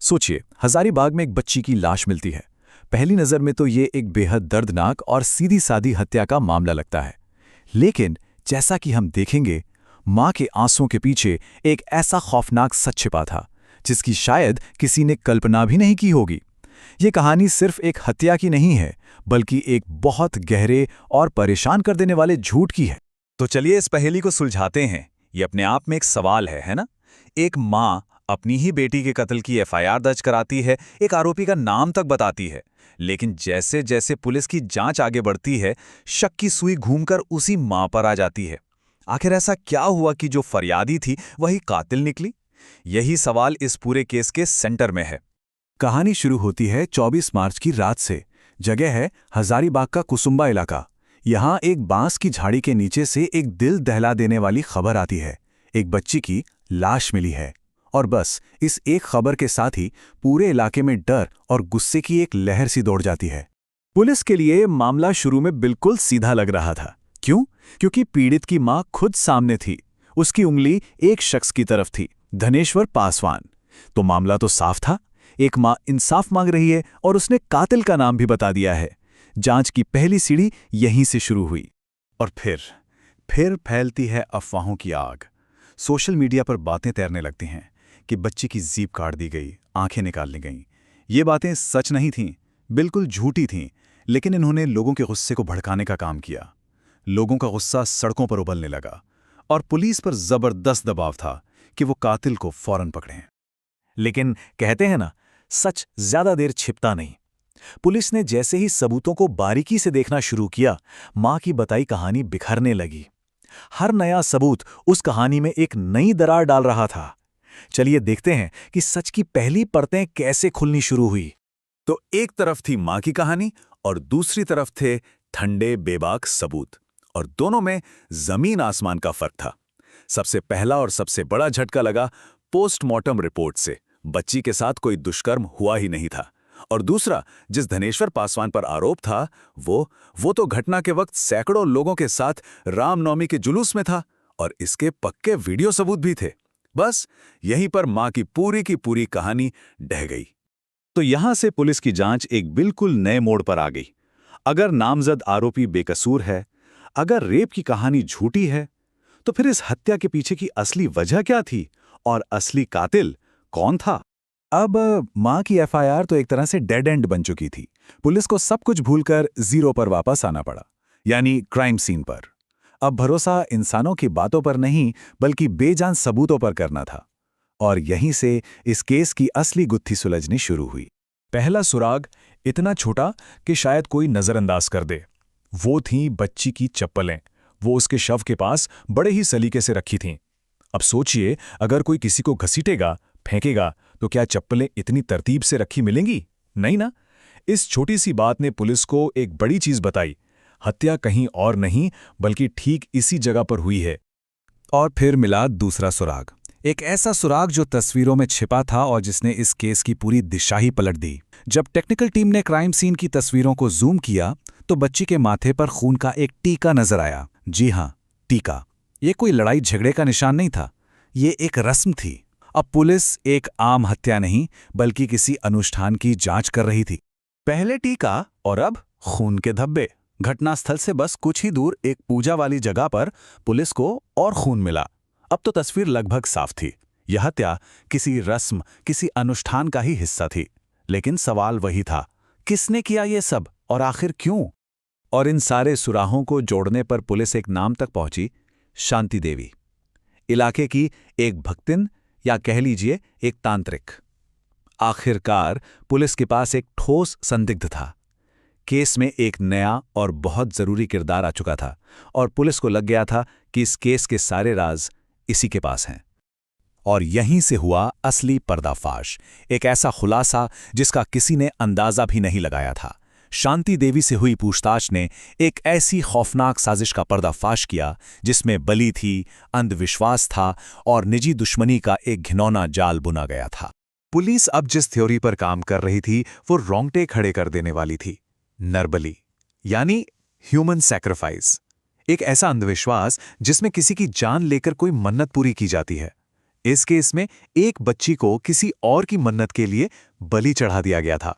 सोचिए, हजारीबाग में एक बच्ची की लाश मिलती है। पहली नज़र में तो ये एक बेहद दर्दनाक और सीधी सादी हत्या का मामला लगता है। लेकिन जैसा कि हम देखेंगे, माँ के आंसुओं के पीछे एक ऐसा खौफनाक सच छिपा था जिसकी शायद किसी ने कल्पना भी नहीं की होगी। ये कहानी सिर्फ एक हत्या की नहीं है, बल्कि एक बहुत गहरे और परेशान कर देने वाले झूठ की है। तो चलिए इस पहेली को सुलझाते हैं। ये अपने आप में एक सवाल है ना? एक माँ अपनी ही बेटी के कत्ल की एफआईआर दर्ज कराती है, एक आरोपी का नाम तक बताती है, लेकिन जैसे जैसे पुलिस की जांच आगे बढ़ती है, शक की सुई घूमकर उसी माँ पर आ जाती है। आखिर ऐसा क्या हुआ कि जो फरियादी थी वही कातिल निकली? यही सवाल इस पूरे केस के सेंटर में है। कहानी शुरू होती है 24 मार्च की रात से। जगह है हजारीबाग का कुसुम्बा इलाका। यहाँ एक बांस की झाड़ी के नीचे से एक दिल दहला देने वाली खबर आती है। एक बच्ची की लाश मिली है। और बस इस एक खबर के साथ ही पूरे इलाके में डर और गुस्से की एक लहर सी दौड़ जाती है। पुलिस के लिए मामला शुरू में बिल्कुल सीधा लग रहा था। क्यों? क्योंकि पीड़ित की मां खुद सामने थी। उसकी उंगली एक शख्स की तरफ थी, धनेश्वर पासवान। तो मामला तो साफ था। एक मां इंसाफ मांग रही है और उसने कातिल का नाम भी बता दिया है। जांच की पहली सीढ़ी यहीं से शुरू हुई। और फिर फैलती है अफवाहों की आग। सोशल मीडिया पर बातें तैरने लगती हैं कि बच्ची की जीभ काट दी गई, आंखें निकाल ली गईं। ये बातें सच नहीं थीं, बिल्कुल झूठी थीं, लेकिन इन्होंने लोगों के गुस्से को भड़काने का काम किया। लोगों का गुस्सा सड़कों पर उबलने लगा और पुलिस पर जबरदस्त दबाव था कि वो कातिल को फौरन पकड़ें। लेकिन कहते हैं ना, सच ज्यादा देर छिपता नहीं। पुलिस ने जैसे ही सबूतों को बारीकी से देखना शुरू किया, मां की बताई कहानी बिखरने लगी। हर नया सबूत उस कहानी में एक नई दरार डाल रहा था। चलिए देखते हैं कि सच की पहली परतें कैसे खुलनी शुरू हुई। तो एक तरफ थी मां की कहानी और दूसरी तरफ थे ठंडे बेबाक सबूत, और दोनों में जमीन आसमान का फर्क था। सबसे पहला और सबसे बड़ा झटका लगा पोस्टमार्टम रिपोर्ट से। बच्ची के साथ कोई दुष्कर्म हुआ ही नहीं था। और दूसरा, जिस धनेश्वर पासवान पर आरोप था, वो तो घटना के वक्त सैकड़ों लोगों के साथ रामनवमी के जुलूस में था और इसके पक्के वीडियो सबूत भी थे। बस यहीं पर मां की पूरी कहानी ढह गई। तो यहां से पुलिस की जांच एक बिल्कुल नए मोड़ पर आ गई। अगर नामजद आरोपी बेकसूर है, अगर रेप की कहानी झूठी है, तो फिर इस हत्या के पीछे की असली वजह क्या थी और असली कातिल कौन था? अब मां की एफआईआर तो एक तरह से डेड एंड बन चुकी थी। पुलिस को सब कुछ भूलकर जीरो पर वापस आना पड़ा, यानी क्राइम सीन पर। अब भरोसा इंसानों की बातों पर नहीं, बल्कि बेजान सबूतों पर करना था। और यहीं से इस केस की असली गुत्थी सुलझनी शुरू हुई। पहला सुराग इतना छोटा कि शायद कोई नजरअंदाज कर दे। वो थीं बच्ची की चप्पलें। वो उसके शव के पास बड़े ही सलीके से रखी थीं। अब सोचिए, अगर कोई किसी को घसीटेगा, फेंकेगा, तो क्या चप्पलें इतनी तरतीब से रखी मिलेंगी? नहीं ना। इस छोटी सी बात ने पुलिस को एक बड़ी चीज बताई। हत्या कहीं और नहीं, बल्कि ठीक इसी जगह पर हुई है। और फिर मिला दूसरा सुराग, एक ऐसा सुराग जो तस्वीरों में छिपा था और जिसने इस केस की पूरी दिशा ही पलट दी। जब टेक्निकल टीम ने क्राइम सीन की तस्वीरों को जूम किया, तो बच्ची के माथे पर खून का एक टीका नजर आया। जी हां, टीका। ये कोई लड़ाई झगड़े का निशान नहीं था, ये एक रस्म थी। अब पुलिस एक आम हत्या नहीं, बल्कि किसी अनुष्ठान की जांच कर रही थी। पहले टीका और अब खून के धब्बे। घटनास्थल से बस कुछ ही दूर एक पूजा वाली जगह पर पुलिस को और खून मिला। अब तो तस्वीर लगभग साफ थी। यह हत्या किसी रस्म, किसी अनुष्ठान का ही हिस्सा थी। लेकिन सवाल वही था, किसने किया ये सब और आखिर क्यों? और इन सारे सुराहों को जोड़ने पर पुलिस एक नाम तक पहुंची, शांति देवी। इलाके की एक भक्तिन, या कह लीजिए एक तांत्रिक। आखिरकार पुलिस के पास एक ठोस संदिग्ध था। केस में एक नया और बहुत जरूरी किरदार आ चुका था और पुलिस को लग गया था कि इस केस के सारे राज इसी के पास हैं। और यहीं से हुआ असली पर्दाफाश, एक ऐसा खुलासा जिसका किसी ने अंदाजा भी नहीं लगाया था। शांति देवी से हुई पूछताछ ने एक ऐसी खौफनाक साजिश का पर्दाफाश किया जिसमें बलि थी, अंधविश्वास था और निजी दुश्मनी का एक घिनौना जाल बुना गया था। पुलिस अब जिस थ्योरी पर काम कर रही थी वो रोंगटे खड़े कर देने वाली थी। नरबली, यानी ह्यूमन सैक्रिफाइस। एक ऐसा अंधविश्वास जिसमें किसी की जान लेकर कोई मन्नत पूरी की जाती है। इस केस में एक बच्ची को किसी और की मन्नत के लिए बलि चढ़ा दिया गया था।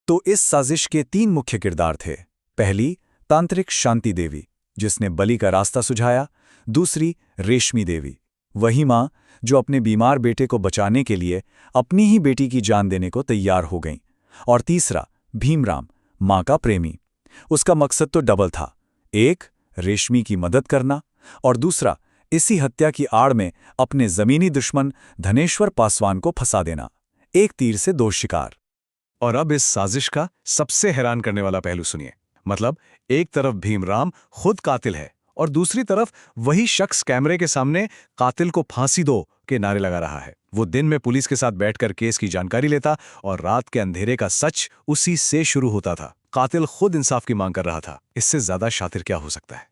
तो इस साजिश के 3 मुख्य किरदार थे। पहली, तांत्रिक शांति देवी, जिसने बलि का रास्ता सुझाया। दूसरी, रेशमी देवी, वही माँ जो अपने बीमार बेटे को बचाने के लिए अपनी ही बेटी की जान देने को तैयार हो गईं। और तीसरा, भीमराम, माँ का प्रेमी। उसका मकसद तो डबल था, एक रेशमी की मदद करना और दूसरा इसी हत्या की आड़ में अपने जमीनी दुश्मन धनेश्वर पासवान को फंसा देना। एक तीर से 2 शिकार। और अब इस साजिश का सबसे हैरान करने वाला पहलू सुनिए। मतलब एक तरफ भीमराम खुद कातिल है और दूसरी तरफ वही शख्स कैमरे के सामने कातिल को फांसी दो के नारे लगा रहा है। वो दिन में पुलिस के साथ बैठकर केस की जानकारी लेता और रात के अंधेरे का सच उसी से शुरू होता था। कातिल खुद इंसाफ की मांग कर रहा था। इससे ज्यादा शातिर क्या हो सकता है?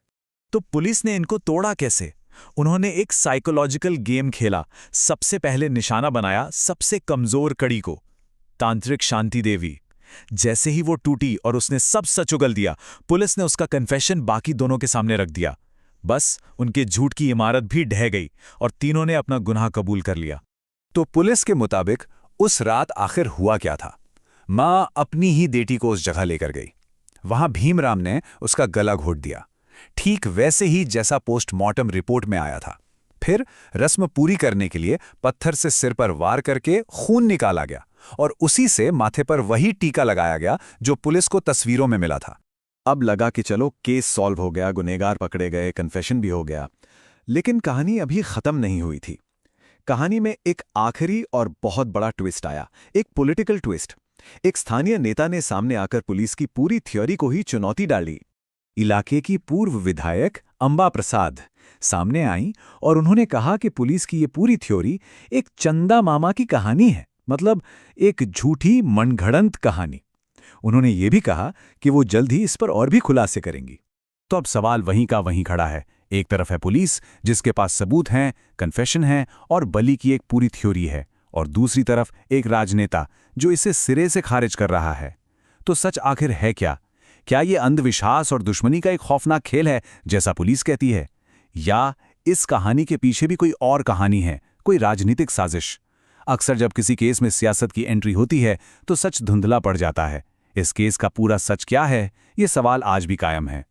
तो पुलिस ने इनको तोड़ा कैसे? उन्होंने एक साइकोलॉजिकल गेम खेला। सबसे पहले निशाना बनाया सबसे कमजोर कड़ी को, तांत्रिक शांति देवी। जैसे ही वो टूटी और उसने सब सच उगल दिया, पुलिस ने उसका कन्फेशन बाकी दोनों के सामने रख दिया। बस उनके झूठ की इमारत भी ढह गई और तीनों ने अपना गुनाह कबूल कर लिया। तो पुलिस के मुताबिक उस रात आखिर हुआ क्या था? माँ अपनी ही बेटी को उस जगह लेकर गई। वहां भीमराम ने उसका गला घोट दिया, ठीक वैसे ही जैसा पोस्टमार्टम रिपोर्ट में आया था। फिर रस्म पूरी करने के लिए पत्थर से सिर पर वार करके खून निकाला गया और उसी से माथे पर वही टीका लगाया गया जो पुलिस को तस्वीरों में मिला था। अब लगा कि चलो केस सॉल्व हो गया, गुनहगार पकड़े गए, कन्फेशन भी हो गया। लेकिन कहानी अभी खत्म नहीं हुई थी। कहानी में एक आखिरी और बहुत बड़ा ट्विस्ट आया, एक पॉलिटिकल ट्विस्ट। एक स्थानीय नेता ने सामने आकर पुलिस की पूरी थ्योरी को ही चुनौती डाली। इलाके की पूर्व विधायक अंबा प्रसाद सामने आई और उन्होंने कहा कि पुलिस की ये पूरी थ्योरी एक चंदा मामा की कहानी है, मतलब एक झूठी मनगढ़ंत कहानी। उन्होंने ये भी कहा कि वो जल्द ही इस पर और भी खुलासे करेंगी। तो अब सवाल वहीं का वहीं खड़ा है। एक तरफ है पुलिस जिसके पास सबूत हैं, कन्फेशन है और बलि की एक पूरी थ्योरी है, और दूसरी तरफ एक राजनेता जो इसे सिरे से खारिज कर रहा है। तो सच आखिर है क्या? क्या ये अंधविश्वास और दुश्मनी का एक खौफनाक खेल है जैसा पुलिस कहती है, या इस कहानी के पीछे भी कोई और कहानी है, कोई राजनीतिक साजिश? अक्सर जब किसी केस में सियासत की एंट्री होती है तो सच धुंधला पड़ जाता है। इस केस का पूरा सच क्या है, ये सवाल आज भी कायम है।